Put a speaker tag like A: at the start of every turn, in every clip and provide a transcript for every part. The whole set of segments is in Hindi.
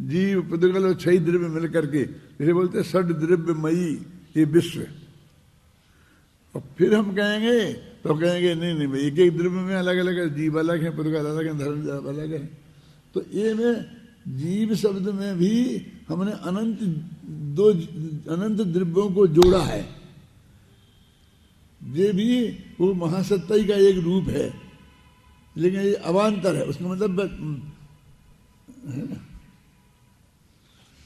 A: जीव पुद्गल और 6 द्रव्य मिल करके जैसे बोलते षड द्रव्यमयी ये विश्व। और फिर हम कहेंगे तो कहेंगे नहीं भाई एक एक द्रव्य में अलग अलग है, जीव अलग है, पुद्गल अलग है, धर्म अलग है। तो ये में जीव शब्द में भी हमने अनंत द्रव्यों को जोड़ा है। ये भी वो महासत्ता का एक रूप है, लेकिन ये अवान्तर है। उसका मतलब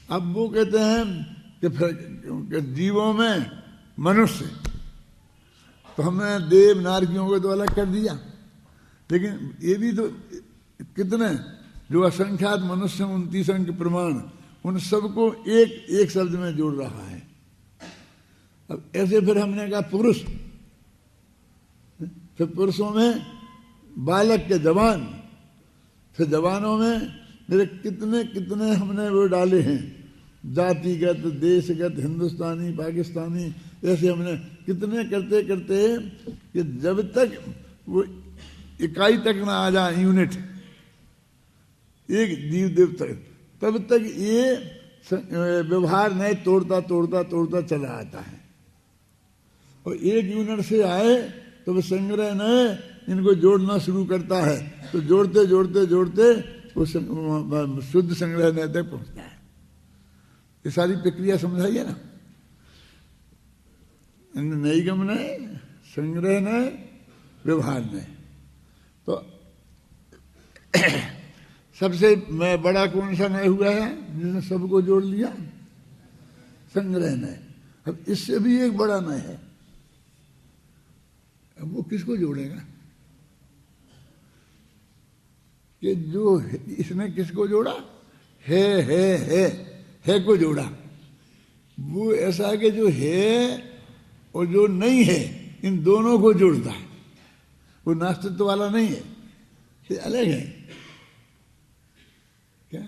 A: अब वो कहते हैं कि जीवों में मनुष्य, तो हमने देव नारकियों को तो अलग कर दिया, लेकिन ये भी तो कितने जो असंख्यात मनुष्य 29 अंक प्रमाण, उन सबको एक शब्द में जोड़ रहा है। अब ऐसे फिर हमने कहा पुरुष, फिर पुरुषों में बालक के जवान, फिर जवानों में मेरे कितने कितने हमने वो डाले हैं, जातिगत, देशगत, हिंदुस्तानी, पाकिस्तानी, ऐसे हमने कितने करते करते कि जब तक वो इकाई तक ना आ जाए, यूनिट, एक जीव देव तक, तब तक ये व्यवहार नहीं तोड़ता तोड़ता तोड़ता चला आता है। और एक यूनिट से आए तो वो संग्रह न इनको जोड़ना शुरू करता है, तो जोड़ते जोड़ते जोड़ते वो शुद्ध संग्रह न तक पहुंचता है। ये सारी प्रक्रिया समझाइए ना। नैगम न, संग्रह न, व्यवहार न। तो सबसे बड़ा कौन सा नय हुआ है जिसने सबको जोड़ लिया? संग्रह नय। अब इससे भी एक बड़ा नय है, अब वो किसको जोड़ेगा? कि जो इसने किसको जोड़ा? है को जोड़ा। वो ऐसा है कि जो है और जो नहीं है, इन दोनों को जोड़ता है। वो नास्तित्व वाला नहीं है, ये अलग है। क्या?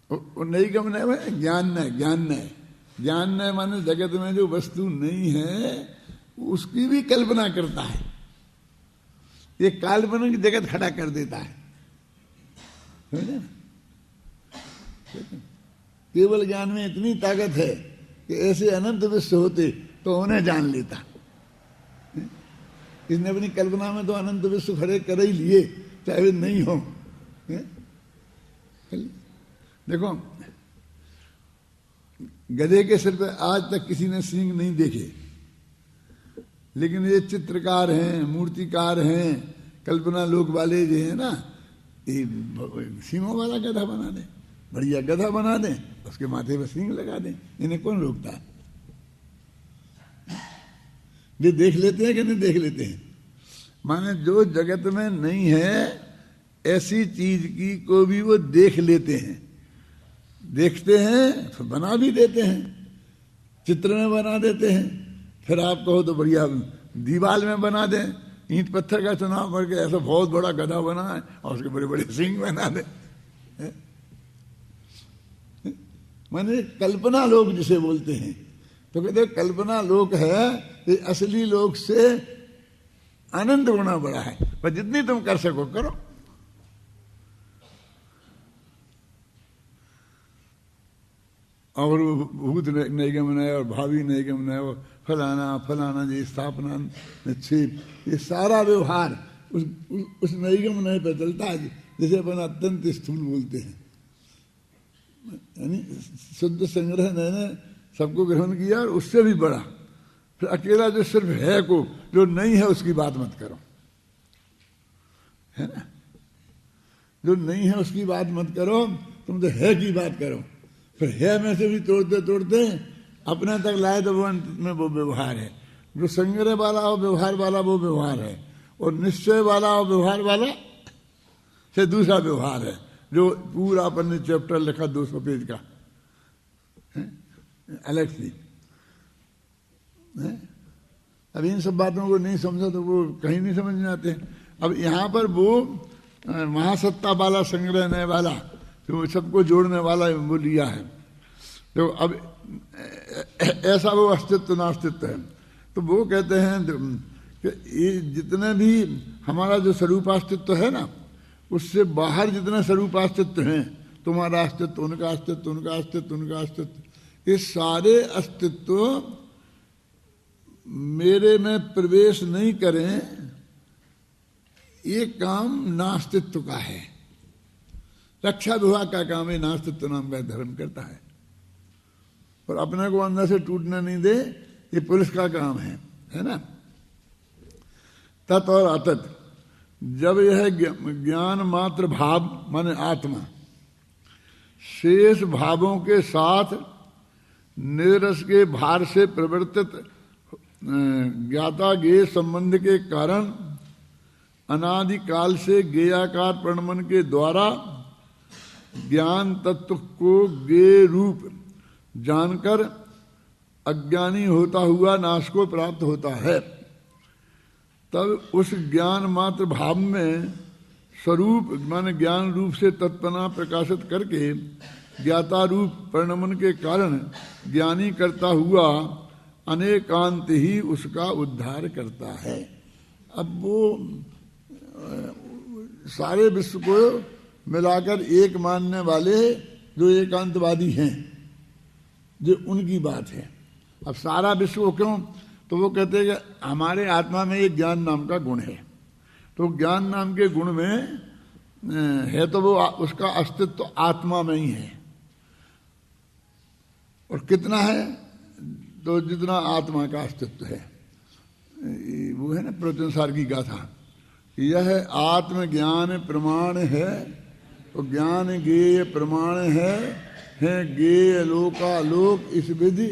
A: और नहीं गम नहीं, ज्ञान नहीं, ज्ञान नहीं, ज्ञान नहीं माने जगत में जो वस्तु नहीं है उसकी भी कल्पना करता है। ये काल्पनिक जगत खड़ा कर देता है। केवल ज्ञान में इतनी ताकत है कि ऐसे अनंत विश्व होते तो उन्हें जान लेता। इसने अपनी कल्पना में तो अनंत विश्व खड़े कर ही लिए, चाहे वे नहीं हो। देखो, गधे के सिर पे आज तक किसी ने सींग नहीं देखे, लेकिन ये चित्रकार हैं, मूर्तिकार हैं, कल्पना लोक वाले जो है ना, ये सींगों वाला गधा बना दें, बढ़िया गधा बना दें, उसके माथे पर सींग लगा दें। इन्हें कौन रोकता है? ये देख लेते हैं कि नहीं देख लेते हैं? माने जो जगत में नहीं है ऐसी चीज की को भी वो देख लेते हैं, देखते हैं, फिर बना भी देते हैं, चित्र में बना देते हैं। फिर आप कहो तो बढ़िया दीवार में बना दें, ईंट पत्थर का चुनाव करके ऐसा बहुत बड़ा गधा बना है और उसके बड़े बड़े सींग बना दें। माने कल्पना लोक जिसे बोलते हैं, तो कहते कल्पना लोक है, ये असली लोक से अनंत गुना बड़ा है, पर जितनी तुम कर सको करो। और भूत निगम है और भावी निगम है, और फलाना फलाना जी स्थापना निक्षेप, ये सारा व्यवहार उस निगम नहीं पर चलता है, जैसे अपन अत्यंत स्थूल बोलते हैं। यानी शुद्ध संग्रह ने सबको ग्रहण किया और उससे भी बड़ा। फिर अकेला जो सिर्फ है को, जो नहीं है उसकी बात मत करो, है ना? जो नहीं है उसकी बात मत करो, तुम तो है की बात करो। फिर है में से भी तोड़ते तोड़ते अपने तक लाए तो वो अंत में वो व्यवहार है। जो संग्रह वाला और व्यवहार वाला वो व्यवहार है, और निश्चय वाला और व्यवहार वाला से दूसरा व्यवहार है, जो पूरा अपन ने चैप्टर लिखा 200 पेज का अलग से। अब इन सब बातों को नहीं समझा तो वो कहीं नहीं समझ में आते। अब यहाँ पर वो महासत्ता वाला, संग्रह नय वाला, तो सबको जोड़ने वाला वो लिया है। तो अब ऐसा वो अस्तित्व नास्तित्व है। तो वो कहते हैं कि ये जितने भी हमारा जो स्वरूपास्तित्व है ना, उससे बाहर जितने स्वरूप अस्तित्व हैं, तुम्हारा अस्तित्व, उनका अस्तित्व, उनका अस्तित्व, उनका अस्तित्व, ये सारे अस्तित्व मेरे में प्रवेश नहीं करें, ये काम नास्तित्व का है। रक्षा विभाग का काम है नास्तित्व नाम का धर्म करता है, और अपने को अंदर से टूटने नहीं दे, ये पुलिस का काम है ना। तत् और अतत, जब यह ज्ञान मात्र भाव माने आत्मा शेष भावों के साथ निरस के भार से प्रवर्तित ज्ञाता ज्ञेय संबंध के कारण अनादिकाल से ज्ञेयाकार प्रणमन के द्वारा ज्ञान तत्व को ज्ञेय रूप जानकर अज्ञानी होता हुआ नाश को प्राप्त होता है, तब उस ज्ञान मात्र भाव में स्वरूप माने ज्ञान रूप से तत्पना प्रकाशित करके ज्ञाता रूप प्रणमन के कारण ज्ञानी करता हुआ अनेकांत ही उसका उद्धार करता है। अब वो सारे विश्व को मिलाकर एक मानने वाले जो एकांतवादी हैं, जो उनकी बात है। अब सारा विश्व क्यों, तो वो कहते हैं कि हमारे आत्मा में एक ज्ञान नाम का गुण है, तो ज्ञान नाम के गुण में है तो वो उसका अस्तित्व आत्मा में ही है। और कितना है, तो जितना आत्मा का अस्तित्व है। वो है ना प्रवचनसार की गाथा, यह आत्मज्ञान प्रमाण है, तो ज्ञान ज्ञेय प्रमाण है ज्ञेय लोकालोक इस विधि।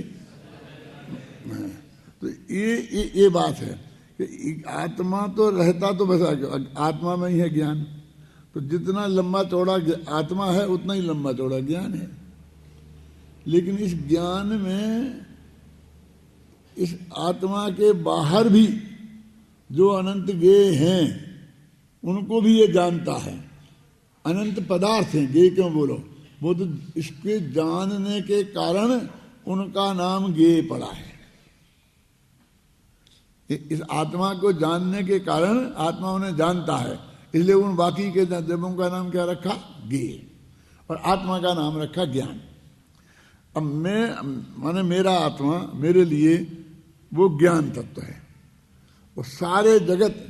A: तो ये बात है कि आत्मा तो रहता तो बस आत्मा में ही है ज्ञान, तो जितना लंबा चौड़ा आत्मा है उतना ही लंबा चौड़ा ज्ञान है। लेकिन इस ज्ञान में इस आत्मा के बाहर भी जो अनंत ज्ञेय हैं उनको भी ये जानता है। अनंत पदार्थ हैं, ज्ञेय क्यों बोलो, वो तो इसके जानने के कारण उनका नाम ज्ञेय पड़ा है। इस आत्मा को जानने के कारण आत्मा उन्हें जानता है, इसलिए उन बाकी के देवों का नाम क्या रखा, ज्ञेय, और आत्मा का नाम रखा ज्ञान। अब मैं माने मेरा आत्मा मेरे लिए वो ज्ञान तत्व है। वो सारे जगत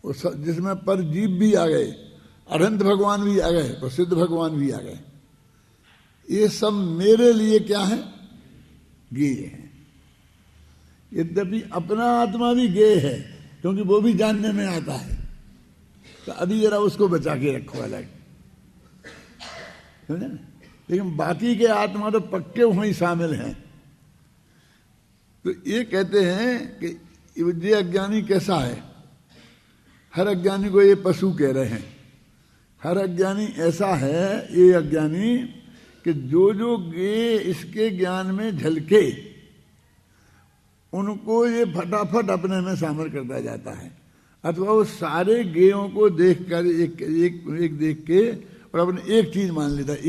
A: जिसमें पर जीव भी आ गए, अनंत भगवान भी आ गए और सिद्ध भगवान भी आ गए, ये सब मेरे लिए क्या है, ज्ञेय है। यद्यपि अपना आत्मा भी ज्ञेय है, क्योंकि वो भी जानने में आता है। तो अभी जरा उसको बचा के रखो अलग, समझे ना। लेकिन बाकी के आत्मा तो पक्के वहीं शामिल हैं। तो ये कहते हैं कि ये अज्ञानी कैसा है, हर अज्ञानी को ये पशु कह रहे हैं। हर अज्ञानी ऐसा है, ये अज्ञानी कि जो जो ज्ञेय इसके ज्ञान में झलके उनको ये फटाफट अपने में शामिल करता जाता है, अथवा वो सारे ज्ञेयों को देखकर एक देख के और अपने एक चीज मान लेता है,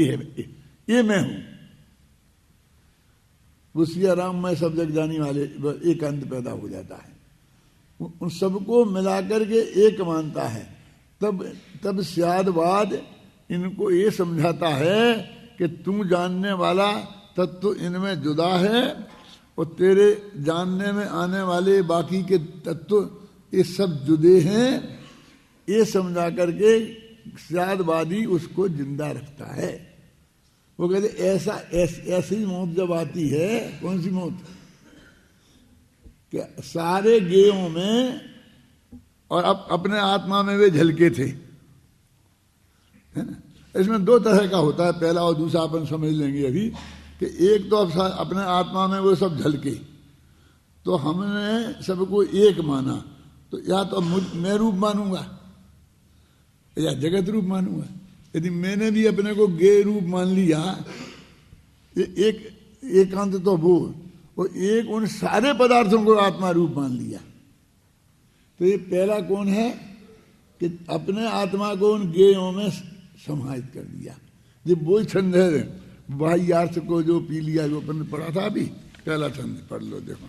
A: ये मैं हूं। उसी आराम में सब जग जाने वाले एक अंत पैदा हो जाता है, उन सबको मिलाकर के एक मानता है। तब स्यादवाद इनको ये समझाता है कि तू जानने वाला तत्व इनमें जुदा है और तेरे जानने में आने वाले बाकी के तत्व ये सब जुदे हैं। ये समझा करके स्यादवादी उसको जिंदा रखता है। वो कहते ऐसी मौत जब आती है, कौन सी मौत, कि सारे ज्ञेयों में और अपने आत्मा में वे झलके थे, है ना। इसमें दो तरह का होता है, पहला और दूसरा अपन समझ लेंगे अभी, कि एक तो अपने आत्मा में वो सब झलके, तो हमने सबको एक माना, तो या तो मैं रूप मानूंगा या जगत रूप मानूंगा। यदि मैंने भी अपने को ज्ञेय रूप मान लिया, एकांत तो वो एक उन सारे पदार्थों को आत्मा रूप मान लिया, तो ये पहला कौन है कि अपने आत्मा को उन ज्ञेयों में समाहित कर दिया। ये वो छंद है बाह्य अर्थ को जो पी लिया, जो अपन ने पढ़ा था अभी, पहला छंद पढ़ लो, देखो।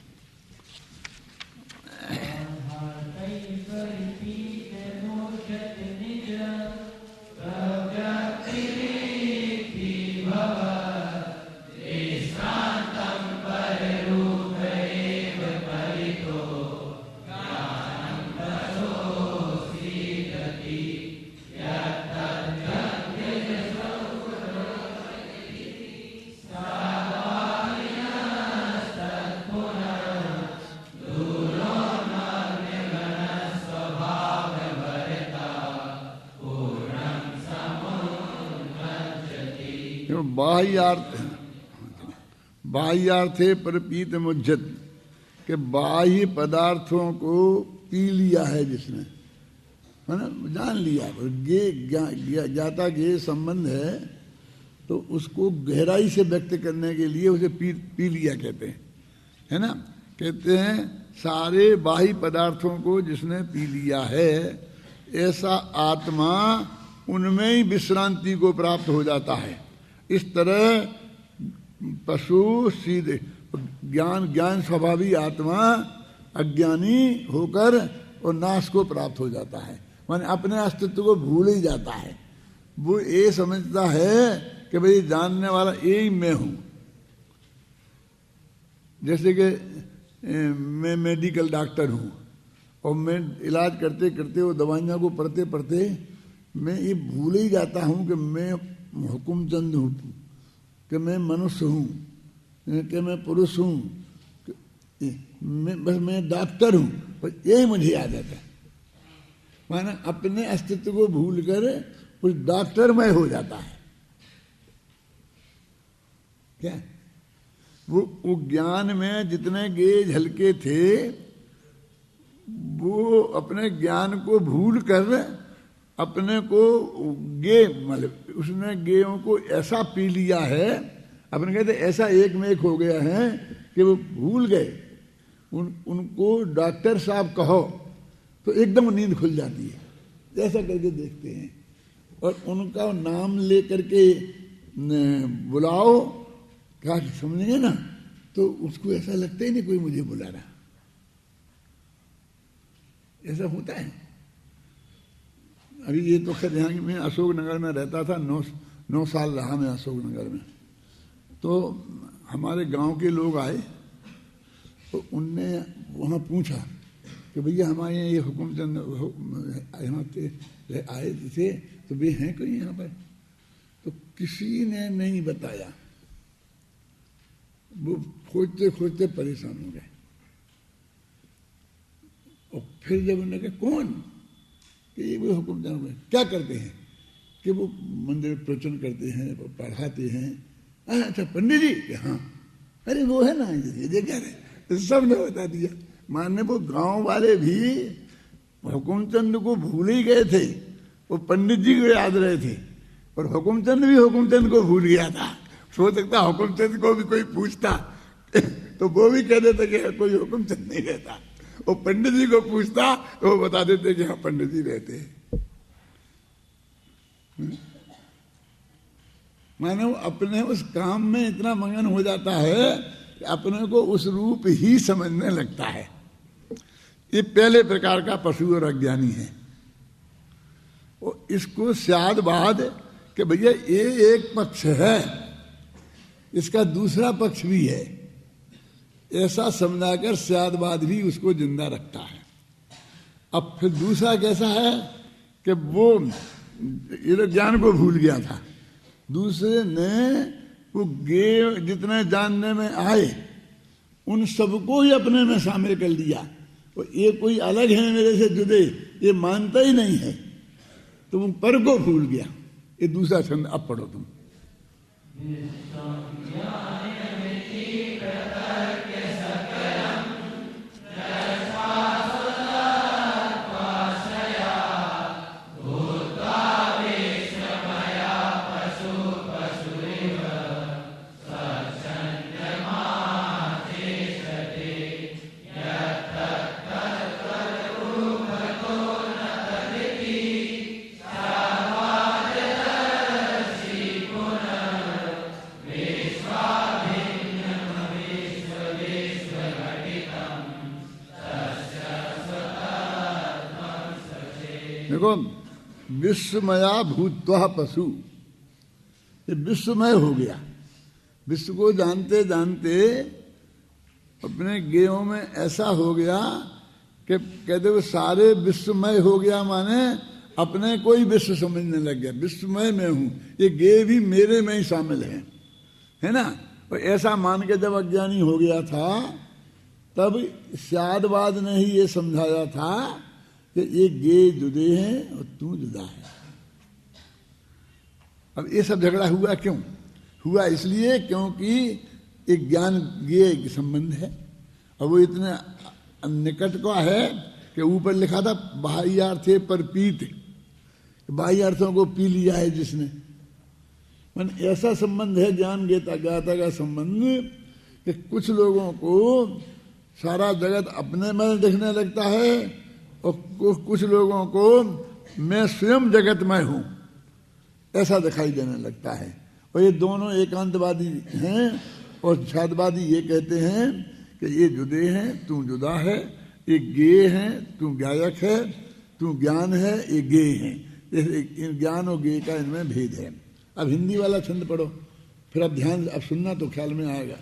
A: बाह्यार्थे परपीत मुज्जत के बाह्य पदार्थों को पी लिया है जिसने, है ना, जान लिया, ज्ञाता के संबंध है तो उसको गहराई से व्यक्त करने के लिए उसे पी लिया कहते हैं, है ना। कहते हैं सारे बाह्य पदार्थों को जिसने पी लिया है ऐसा आत्मा उनमें ही विश्रांति को प्राप्त हो जाता है। इस तरह पशु सीधे ज्ञान स्वभावी आत्मा अज्ञानी होकर और नाश को प्राप्त हो जाता है, माने अपने अस्तित्व को भूल ही जाता है। वो ये समझता है कि भाई जानने वाला यही मैं हूं। जैसे कि मैं मेडिकल डॉक्टर हूं और मैं इलाज करते करते वो दवाइयाँ को पढ़ते पढ़ते मैं ये भूल ही जाता हूं कि मैं हुकुमचंद हूं, कि मैं मनुष्य हूं, कि मैं पुरुष हूं, मैं डॉक्टर हूं, पर यही मुझे याद आता है। माना अपने अस्तित्व को भूल कर उस डॉक्टरमय हो जाता है। क्या वो ज्ञान में जितने गेज हल्के थे वो अपने ज्ञान को भूल कर अपने को गे मतलब उसने गेयों को ऐसा पी लिया है, अपने कहते ऐसा एक में एक हो गया है कि वो भूल गए। उनको डॉक्टर साहब कहो तो एकदम नींद खुल जाती है, ऐसा करके देखते हैं। और उनका नाम ले करके बुलाओ, क्या समझेंगे ना, तो उसको ऐसा लगता ही नहीं कोई मुझे बुला रहा। ऐसा होता है। अभी ये तो खैर यहाँ मैं अशोकनगर में रहता था, 9 साल रहा मैं अशोकनगर में। तो हमारे गांव के लोग आए तो उनने वहाँ पूछा कि भैया हमारे यहाँ ये हुकुमचंद यहाँ आए थे तो वे हैं कोई यहाँ पर? तो किसी ने नहीं बताया। वो खोजते खोजते परेशान हो गए। और फिर जब उन्होंने कहा कौन, कि ये वो हुकुमचंद क्या करते हैं, कि वो मंदिर प्रवचन करते हैं, पढ़ाते हैं। अच्छा पंडित जी, हाँ, अरे वो है ना ये क्या है, सब ने बता दिया। माने वो गांव वाले भी हुकुमचंद को भूल ही गए थे, वो पंडित जी को याद रहे थे, और हुकुमचंद भी हुकुमचंद को भूल गया था। हो सकता हुकुमचंद को भी कोई पूछता तो वो भी कह देते कि कोई हुकुमचंद नहीं रहता। वो पंडित जी को पूछता तो वो बता देते कि हाँ पंडित जी रहते हैं। माने वो अपने उस काम में इतना मगन हो जाता है कि अपने को उस रूप ही समझने लगता है। ये पहले प्रकार का पशु और अज्ञानी है। वो इसको स्यादवाद कि भैया ये एक पक्ष है, इसका दूसरा पक्ष भी है, ऐसा समझाकर स्यादवाद भी उसको जिंदा रखता है। अब फिर दूसरा कैसा है कि वो ये तो ज्ञान को भूल गया था, दूसरे ने वो जितने जानने में आए उन सबको ही अपने में शामिल कर लिया। और ये कोई अलग है मेरे से जुदे, ये मानता ही नहीं है, तो वो पर को भूल गया। ये दूसरा छंद अब पढ़ो तुम। देखो विश्वमया भूत्वा पशु, ये विश्वमय हो गया। विश्व को जानते जानते अपने गेयों में ऐसा हो गया कि कहते वो सारे विश्वमय हो गया, माने अपने को ही विश्व समझने लग गया। विश्वमय मैं हूं, ये गे भी मेरे में ही शामिल है ना। और ऐसा मान के जब अज्ञानी हो गया था तब स्यादवाद ने ही ये समझाया था कि ये गे जुदे हैं और तू जुदा है। अब ये सब झगड़ा हुआ क्यों हुआ इसलिए क्योंकि एक ज्ञान ज्ञेय संबंध है और वो इतने निकट का है कि ऊपर लिखा था बाह्यार्थे पर पीत, बाह्य अर्थों को पी लिया है जिसने। मन ऐसा संबंध है ज्ञान ज्ञाता का संबंध कि कुछ लोगों को सारा जगत अपने में दिखने लगता है और कुछ लोगों को मैं स्वयं जगतमय हूं ऐसा दिखाई देने लगता है। और ये दोनों एकांतवादी हैं और छादवादी ये कहते हैं कि ये जुदे हैं, तू जुदा है, ये ज्ञेय है, तू ज्ञायक है, तू ज्ञान है, ये ज्ञेय है। ज्ञान और ज्ञेय का इनमें भेद है। अब हिंदी वाला छंद पढ़ो, फिर अब ध्यान अब सुनना तो ख्याल में आएगा।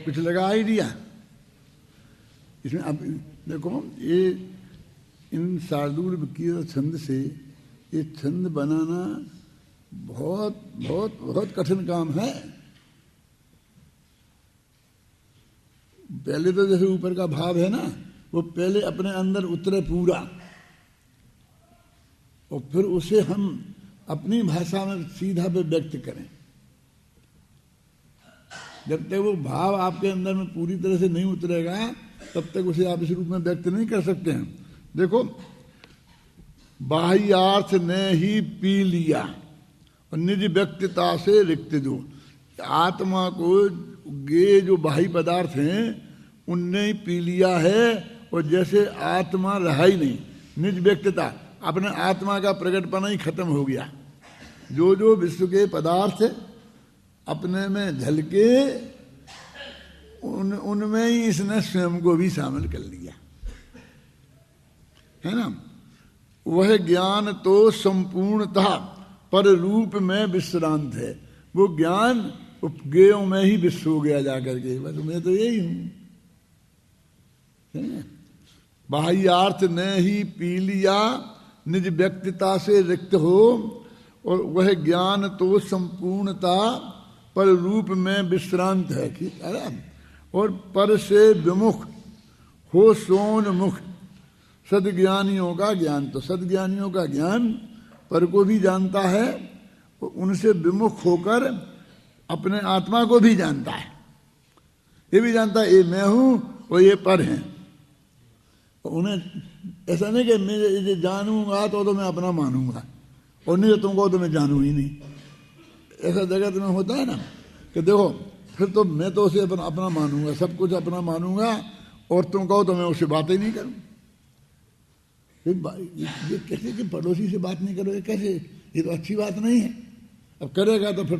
A: कुछ लगा आइडिया इसमें? अब देखो ये इन शार्दूल की छंद से ये छंद बनाना बहुत बहुत बहुत कठिन काम है। पहले तो जैसे ऊपर का भाव है ना, वो पहले अपने अंदर उतरे पूरा और फिर उसे हम अपनी भाषा में सीधा पे व्यक्त करें। जब तक वो भाव आपके अंदर में पूरी तरह से नहीं उतरेगा तब तक उसे आप इस रूप में व्यक्त नहीं कर सकते हैं। देखो, बाह्यार्थ ने ही पी लिया और निज व्यक्तिता से रिक्त जो आत्मा को ये जो बाह्य पदार्थ हैं उनने ही पी लिया है। और जैसे आत्मा रहा ही नहीं, निज व्यक्तिता अपने आत्मा का प्रकटपना ही खत्म हो गया। जो जो विश्व के पदार्थ अपने में झलके उनमें ही इसने स्वयं को भी शामिल कर लिया है ना। वह ज्ञान तो संपूर्णतः पर रूप में विश्रांत है। वो ज्ञान उपज्ञेयों में ही विश्व हो गया जाकर के, बस मैं तो यही हूं। बाह्यार्थ ने ही पी लिया निज व्यक्तिता से रिक्त हो। और वह ज्ञान तो संपूर्णता पर रूप में विश्रांत है। और पर से विमुख हो सोन्मुख सद्ज्ञानियों का ज्ञान। तो सद्ज्ञानियों का ज्ञान पर को भी जानता है और उनसे विमुख होकर अपने आत्मा को भी जानता है। ये भी जानता है ये मैं हूं और ये पर हैं। उन्हें ऐसा नहीं कि मैं ये जानूंगा तो मैं अपना मानूंगा और नहीं तो तुमको तो मैं जानू ही नहीं। ऐसा जगत में होता है ना कि देखो फिर तो मैं तो उसे अपना मानूंगा, सब कुछ अपना मानूंगा और तुम कहो तो मैं उससे बात ही नहीं करूं। ये कैसे कि पड़ोसी से बात नहीं करोगे, कैसे? ये तो अच्छी बात नहीं है। अब करेगा तो फिर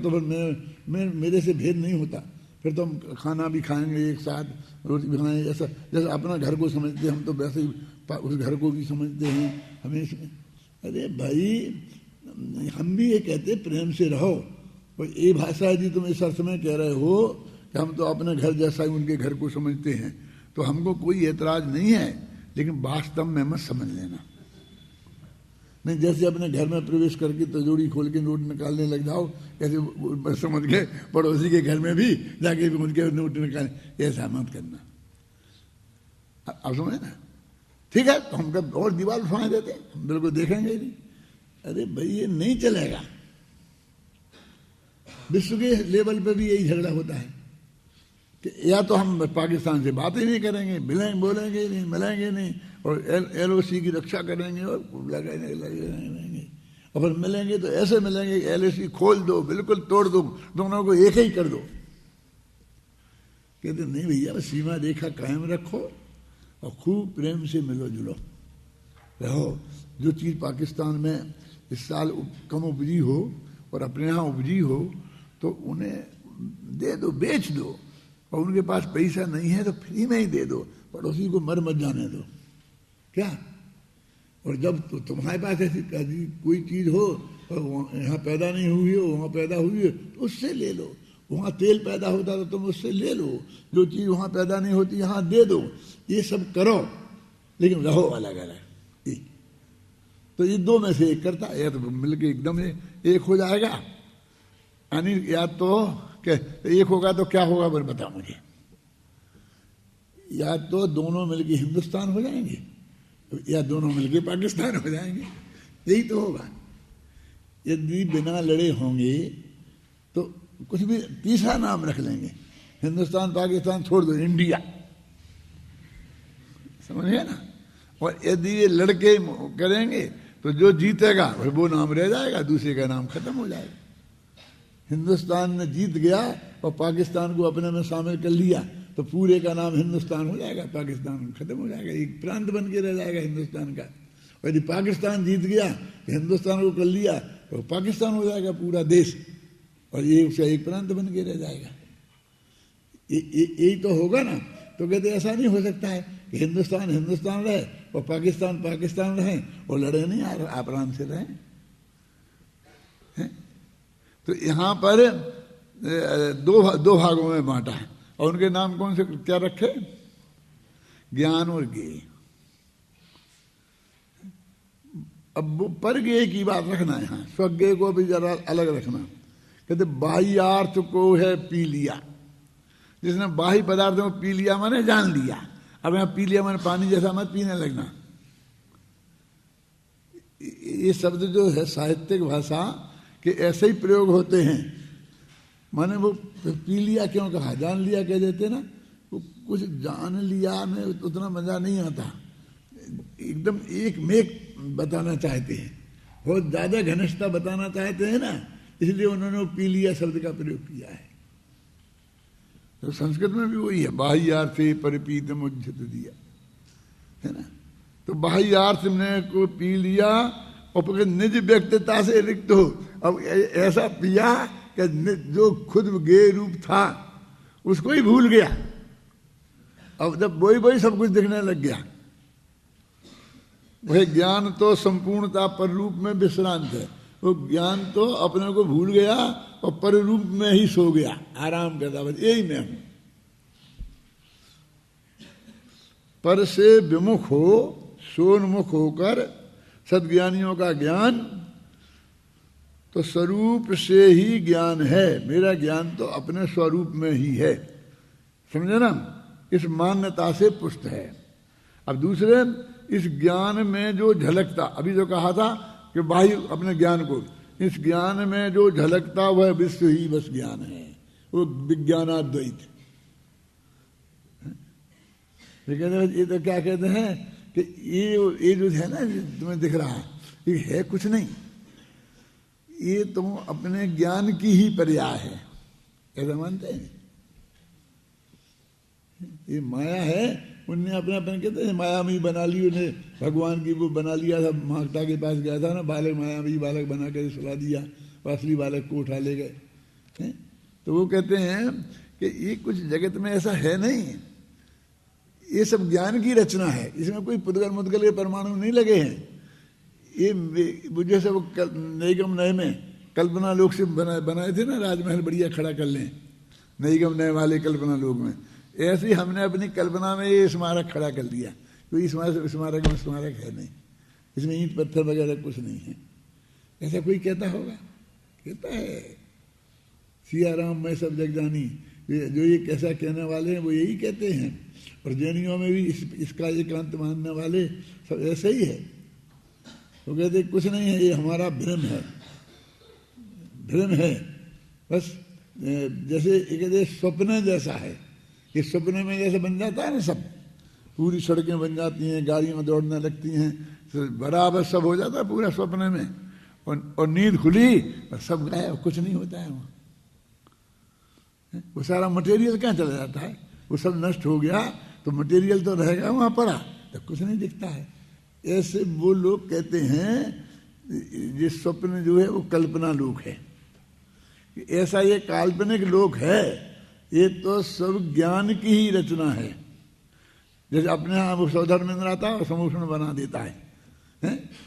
A: मेरे से भेद नहीं होता। फिर तो हम खाना भी खाएंगे एक साथ, रोटी भी खाएंगे। ऐसा जैसे अपना घर को समझते हैं हम तो वैसे ही उस घर को भी समझते हैं हमेशा। अरे भाई हम भी ये कहते प्रेम से रहो। और ये भाषा यदि तुम इस अर्थ में कह रहे हो कि हम तो अपने घर जैसा ही उनके घर को समझते हैं तो हमको कोई ऐतराज नहीं है, लेकिन वास्तव में मत समझ लेना। नहीं जैसे अपने घर में प्रवेश करके तिजोरी खोल के नोट निकालने लग जाओ, ऐसे समझ के पड़ोसी के घर में भी जाके उनके नोट निकालें, ऐसा मत करना। अब समझे ना? ठीक है, तो हम कब और दीवार उठवा देते, हम बिल्कुल देखेंगे नहीं। अरे भाई ये नहीं चलेगा। विश्व के लेवल पे भी यही झगड़ा होता है कि या तो हम पाकिस्तान से बात ही नहीं करेंगे, बोलेंगे नहीं, मिलेंगे नहीं, और LOC की रक्षा करेंगे और लगेंगे, और फिर मिलेंगे तो ऐसे मिलेंगे LOC खोल दो, बिल्कुल तोड़ दो, दोनों को एक ही कर दो। कहते नहीं भैया, सीमा रेखा कायम रखो और खूब प्रेम से मिलो जुलो रहो। जो चीज़ पाकिस्तान में इस साल कम उपजी हो और अपने यहाँ उपजी हो तो उन्हें दे दो, बेच दो, और उनके पास पैसा नहीं है तो फ्री में ही दे दो, पड़ोसी को मर मत जाने दो। क्या? और जब तो तुम्हारे पास ऐसी कोई चीज़ हो और यहाँ पैदा नहीं हुई हो, वहाँ पैदा हुई हो, तो उससे ले लो। वहाँ तेल पैदा होता तो तुम उससे ले लो, जो चीज़ वहाँ पैदा नहीं होती यहाँ दे दो। ये सब करो, लेकिन रहो अलग अलग। तो ये दो में से एक करता है, या तो मिलके एकदम एक हो जाएगा, यानी या तो एक होगा तो क्या होगा फिर बता मुझे। या तो दोनों मिलके हिंदुस्तान हो जाएंगे या दोनों मिलके पाकिस्तान हो जाएंगे, यही तो होगा। यदि बिना लड़े होंगे तो कुछ भी तीसरा नाम रख लेंगे, हिंदुस्तान पाकिस्तान छोड़ दो, इंडिया, समझ गए ना। और यदि ये लड़के करेंगे तो जो जीतेगा वो नाम रह जाएगा, दूसरे का नाम खत्म हो जाएगा। हिंदुस्तान ने जीत गया और पाकिस्तान को अपने में शामिल कर लिया तो पूरे का नाम हिंदुस्तान हो जाएगा, पाकिस्तान खत्म हो जाएगा, एक प्रांत बन के रह जाएगा हिंदुस्तान का। और यदि पाकिस्तान जीत गया, हिंदुस्तान को कर लिया, तो पाकिस्तान हो जाएगा पूरा देश, और ये उसका एक प्रांत बन के रह जाएगा। यही तो होगा ना। तो कहते ऐसा नहीं हो सकता है कि हिंदुस्तान हिंदुस्तान रहे और पाकिस्तान पाकिस्तान रहे और लड़े नहीं, आराम से रहे। तो यहाँ पर दो भागों में बांटा है, और उनके नाम कौन से क्या रखे? ज्ञान और ज्ञेय। अब पर ज्ञेय की बात रखना है, यहाँ स्वज्ञेय को भी जरा अलग रखना। कहते बाह्यार्थ को है पी लिया, जिसने बाह्य पदार्थों को पी लिया माने जान लिया। अब यहाँ पी लिया माने पानी जैसा मत पीने लगना। ये शब्द जो है साहित्यिक भाषा के ऐसे ही प्रयोग होते हैं, माने वो पी लिया क्यों कहा, जान लिया कह देते ना, वो कुछ जान लिया में उतना मजा नहीं आता, एकदम एक में बताना चाहते हैं, बहुत ज्यादा घनिष्ठता बताना चाहते हैं ना, इसलिए उन्होंने पी लिया शब्द का प्रयोग किया है। तो संस्कृत में भी वही है, बाह्यार्थे परिपीत मुझ्यत दिया, है ना। तो बाह्यार्थ ने को पी लिया और निज व्यक्तिता से रिक्त हो। अब ऐसा पिया कि जो खुद गे रूप था उसको ही भूल गया, अब जब वही सब कुछ दिखने लग गया। वह ज्ञान तो संपूर्णता पर रूप में विश्रांत है, वो ज्ञान तो अपने को भूल गया और पर रूप में ही सो गया, आराम करता, बस यही मैं हूं। पर से विमुख हो, सोन्मुख होकर सद्ज्ञानियों का ज्ञान तो स्वरूप से ही ज्ञान है। मेरा ज्ञान तो अपने स्वरूप में ही है, समझे ना, इस मान्यता से पुष्ट है। अब दूसरे, इस ज्ञान में जो झलकता, अभी जो कहा था कि बाह्य अपने ज्ञान को, इस ज्ञान में जो झलकता वह विश्व ही बस ज्ञान है, वो विज्ञानाद्वैत। ये तो क्या कहते हैं कि ये जो है ना, तुम्हें दिख रहा है, ये है कुछ नहीं, ये तुम अपने ज्ञान की ही पर्याय है, ऐसा मानते हैं। ये माया है, उनने अपने अपने कहते हैं माया में बना ली, उन्हें भगवान की वो बना लिया था। माता के पास गया था ना, बालक माया में बालक बना कर सुला दिया, असली बालक को उठा ले गए। तो वो कहते हैं कि ये कुछ जगत में ऐसा है नहीं, ये सब ज्ञान की रचना है, इसमें कोई पुद्गल मुद्गल के परमाणु नहीं लगे हैं। ये मुझे सब नैगम नए में कल्पना लोग से बनाए थे ना, राजमहल बढ़िया खड़ा कर लें, नैगम नए वाले कल्पना लोग में, ऐसे ही हमने अपनी कल्पना में ये स्मारक खड़ा कर दिया। कोई स्मारक में स्मारक है नहीं, इसमें ईंट पत्थर वगैरह कुछ नहीं है। ऐसा कोई कहता होगा? कहता है सिया राम मैं सब जग जानी, जो ये कैसा कहने वाले हैं वो यही कहते हैं। और जैनियों में भी इसका एकांत मानने वाले सब ऐसे ही है। तो कहते कुछ नहीं है, ये हमारा भ्रम है, भ्रम है, बस जैसे एक स्वप्न जैसा है, कि सपने में जैसे बन जाता है ना सब, पूरी सड़कें बन जाती हैं, गाड़ियाँ दौड़ने लगती हैं, बराबर सब हो जाता है पूरा सपने में, और नींद खुली और सब गायब, कुछ नहीं होता है वहाँ। वो सारा मटेरियल कहाँ चला जाता है, वो सब नष्ट हो गया तो मटेरियल तो रहेगा वहाँ पड़ा, तो कुछ नहीं दिखता है। ऐसे वो लोग कहते हैं ये स्वप्न जो है वो कल्पना लोक है, ऐसा ये काल्पनिक लोक है, ये तो सब ज्ञान की ही रचना है। जैसे अपने यहाँ वो सौधर्मेंद्र आता है और समूषण बना देता है,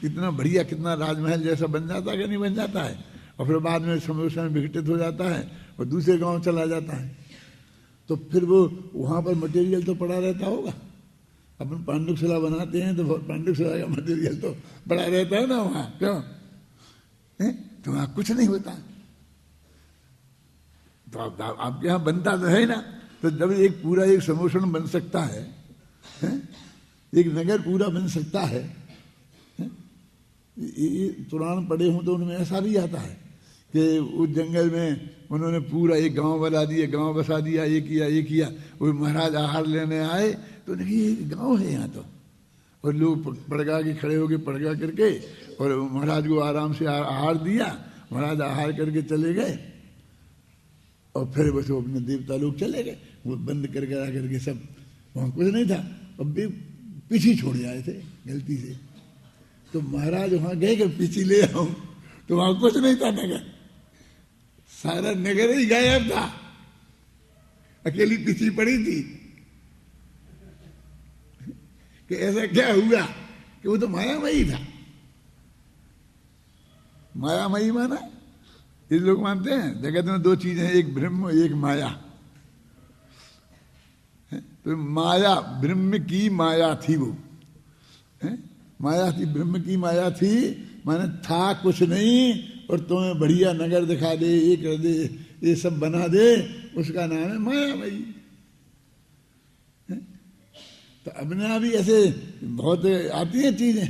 A: कितना बढ़िया, कितना राजमहल जैसा बन जाता है कि नहीं बन जाता है, और फिर बाद में समूषण विघटित हो जाता है और दूसरे गांव चला जाता है। तो फिर वो वहाँ पर मटेरियल तो पड़ा रहता होगा। अपन पांडुशिला बनाते हैं तो पांडुशिला का मटेरियल तो पड़ा रहता है ना वहाँ, क्यों? तो वहाँ कुछ नहीं होता। तो आपके यहाँ बनता तो है ना, तो जब एक पूरा एक समूषण बन सकता है, एक नगर पूरा बन सकता है, ये पुराण पढ़े हों तो उनमें ऐसा भी आता है कि उस जंगल में उन्होंने पूरा एक गांव बना दिया, गांव बसा दिया, ये किया। वो महाराज आहार लेने आए तो देखिए ये गांव है यहाँ तो, और लोग पड़गा के खड़े होके पड़गा करके और महाराज को आराम से आहार दिया, महाराज आहार करके चले गए, और फिर बस वो अपने देवता लोग चले गए, वो बंद करके आ करके सब, वहाँ कुछ नहीं था। अब भी पीछे छोड़ जाए थे गलती से, तो महाराज वहाँ गए कि पीछे ले आऊं, तो वहाँ कुछ नहीं था नगर, सारा नगर ही गायब था, अकेली पीछे पड़ी थी। कि ऐसा क्या हुआ कि वो तो मायामयी था। मायामयी माना ये लोग मानते हैं जगत में दो चीजें हैं, एक ब्रह्म एक माया। तो माया, ब्रह्म की माया थी वो, माया थी, ब्रह्म की माया थी, माने था कुछ नहीं और तुम्हें बढ़िया नगर दिखा दे, ये कर दे, ये सब बना दे, उसका नाम है मायामयी। तो अपने आप ही ऐसे बहुत आती हैं चीजें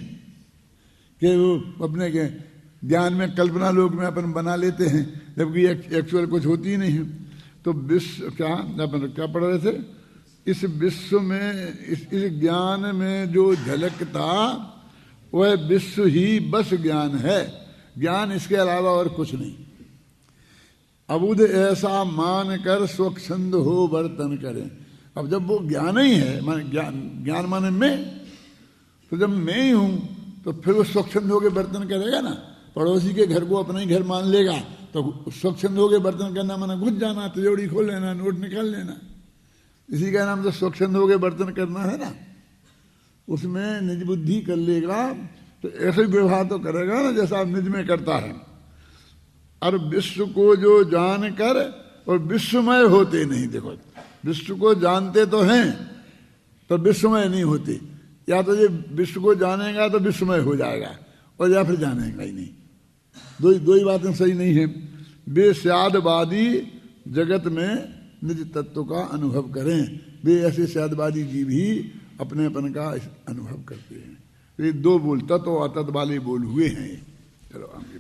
A: कि वो अपने के ज्ञान में, कल्पना लोक में अपन बना लेते हैं, जबकि एक्चुअल कुछ होती ही नहीं है। तो विश्व क्या पढ़ रहे थे, इस विश्व में, इस ज्ञान में जो झलकता वह विश्व ही बस ज्ञान है, ज्ञान इसके अलावा और कुछ नहीं। अबुध ऐसा मान कर स्वच्छंद हो वर्तन करें। अब जब वो ज्ञान ही है, माने ज्ञान माने मैं, तो जब मैं ही हूं तो फिर वो स्वच्छंद होकर बर्तन करेगा ना। पड़ोसी के घर को अपना ही घर मान लेगा तो स्वच्छंद होकर बर्तन करना माना घुस जाना, तिजोरी खोल लेना, नोट निकाल लेना, इसी का नाम तो स्वच्छंद होकर बर्तन करना है ना। उसमें निज बुद्धि कर लेगा तो ऐसे व्यवहार तो करेगा ना जैसा निज में करता है। और विश्व को जो जान कर और विश्वमय होते नहीं, देखो विश्व को जानते तो हैं तो विश्वमय नहीं होते, या तो ये विश्व को जानेगा तो विश्वमय हो जाएगा और या फिर जानेगा ही नहीं। दो ही बातें सही नहीं है। बेस्यादवादी जगत में निज तत्व का अनुभव करें, वे ऐसे स्यादवादी जीव ही अपनेपन का अनुभव करते हैं। ये दो बोल तत्व अतत वाले बोल हुए हैं। चलो आगे।